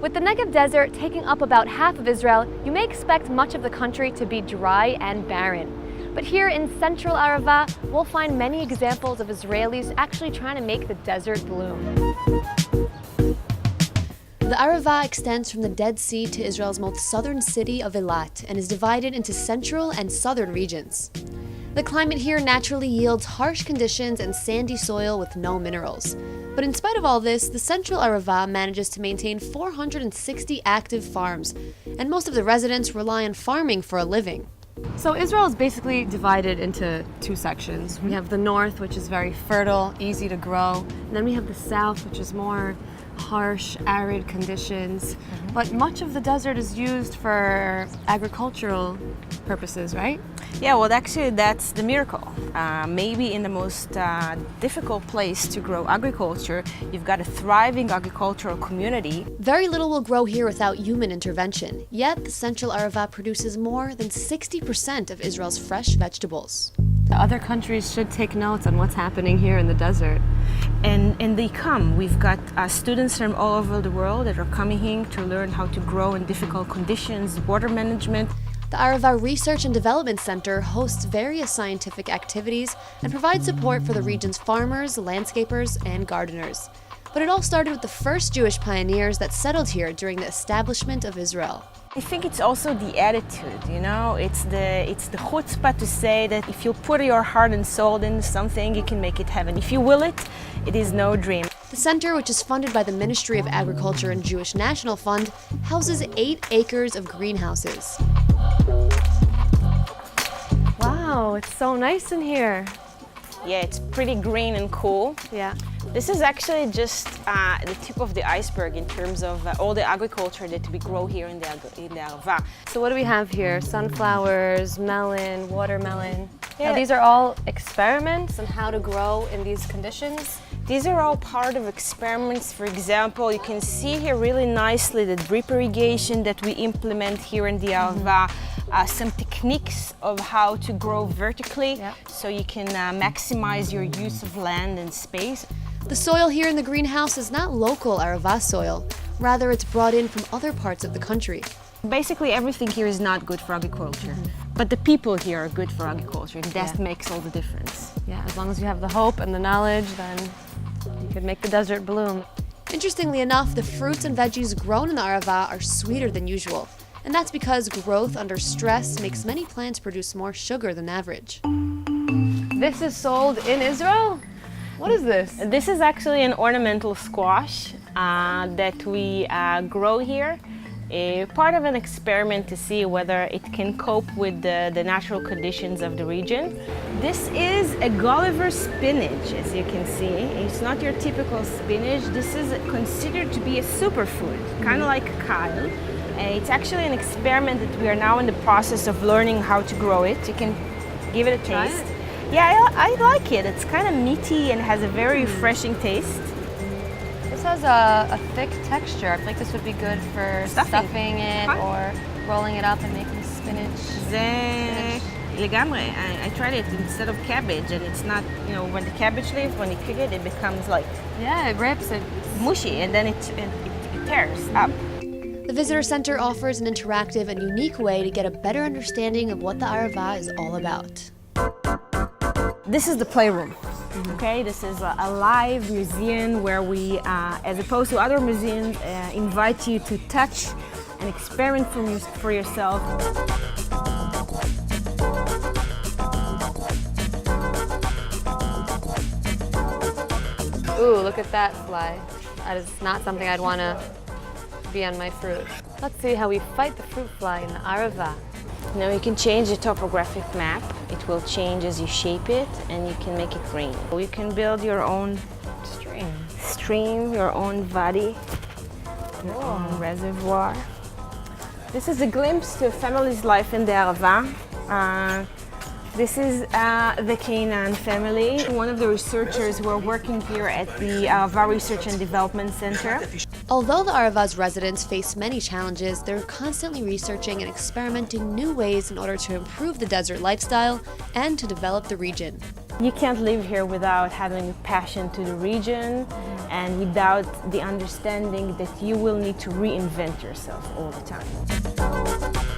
With the Negev Desert taking up about half of Israel, you may expect much of the country to be dry and barren. But here in central Arava, we'll find many examples of Israelis actually trying to make the desert bloom. The Arava extends from the Dead Sea to Israel's most southern city of Eilat and is divided into central and southern regions. The climate here naturally yields harsh conditions and sandy soil with no minerals. But in spite of all this, the central Arava manages to maintain 460 active farms, and most of the residents rely on farming for a living. So Israel is basically divided into two sections. We have the north, which is very fertile, easy to grow, and then we have the south, which is more harsh, arid conditions. But much of the desert is used for agricultural purposes, right? Yeah, well, actually, that's the miracle. Maybe in the most difficult place to grow agriculture, you've got a thriving agricultural community. Very little will grow here without human intervention, yet the central Arava produces more than 60% of Israel's fresh vegetables. The other countries should take notes on what's happening here in the desert. And they come. We've got students from all over the world that are coming here to learn how to grow in difficult conditions, water management. The Arava Research and Development Center hosts various scientific activities and provides support for the region's farmers, landscapers, and gardeners. But it all started with the first Jewish pioneers that settled here during the establishment of Israel. I think it's also the attitude, you know, it's the chutzpah to say that if you put your heart and soul into something, you can make it happen. If you will it, it is no dream. The center, which is funded by the Ministry of Agriculture and Jewish National Fund, houses 8 acres of greenhouses. Wow, it's so nice in here. Yeah, it's pretty green and cool. Yeah. This is actually just the tip of the iceberg in terms of all the agriculture that we grow here in the Arava. So what do we have here? Sunflowers, melon, watermelon. Yeah. Now, these are all experiments on how to grow in these conditions. These are all part of experiments. For example, you can see here really nicely the drip irrigation that we implement here in the Arava. Some techniques of how to grow vertically, so you can maximize your use of land and space. The soil here in the greenhouse is not local Arava soil. Rather, it's brought in from other parts of the country. Basically, everything here is not good for agriculture, but the people here are good for agriculture, and that makes all the difference. Yeah, as long as you have the hope and the knowledge, then you could make the desert bloom. Interestingly enough, the fruits and veggies grown in the Arava are sweeter than usual. And that's because growth under stress makes many plants produce more sugar than average. This is sold in Israel? What is this? This is actually an ornamental squash that we grow here. Part of an experiment to see whether it can cope with the natural conditions of the region. This is a Gulliver spinach, as you can see. It's not your typical spinach. This is considered to be a superfood, kind of like kale. It's actually an experiment that we are now in the process of learning how to grow it. You can give it a taste. Yeah, I like it. It's kind of meaty and has a very refreshing taste. This has a thick texture. I feel like this would be good for stuffing it or rolling it up and making spinach. לגמרי. I tried it instead of cabbage, and it's not, you know, when the cabbage leaves, when you cook it, it becomes like... Yeah, it rips. Mushy, and then it tears up. The Visitor Center offers an interactive and unique way to get a better understanding of what the Arava is all about. This is the playroom. Okay, this is a live museum where we, as opposed to other museums, invite you to touch and experiment for yourself. Ooh, look at that fly. That is not something I'd want to be on my fruit. Let's see how we fight the fruit fly in the Arava. Now you can change the topographic map. It will change as you shape it, and you can make it green. You can build your own stream, your own valley, your own reservoir. This is a glimpse to a family's life in the Arava. This is the Canaan family, one of the researchers who are working here at the Vidor Research and Development Center. Although the Arava's residents face many challenges, they're constantly researching and experimenting new ways in order to improve the desert lifestyle and to develop the region. You can't live here without having a passion to the region and without the understanding that you will need to reinvent yourself all the time.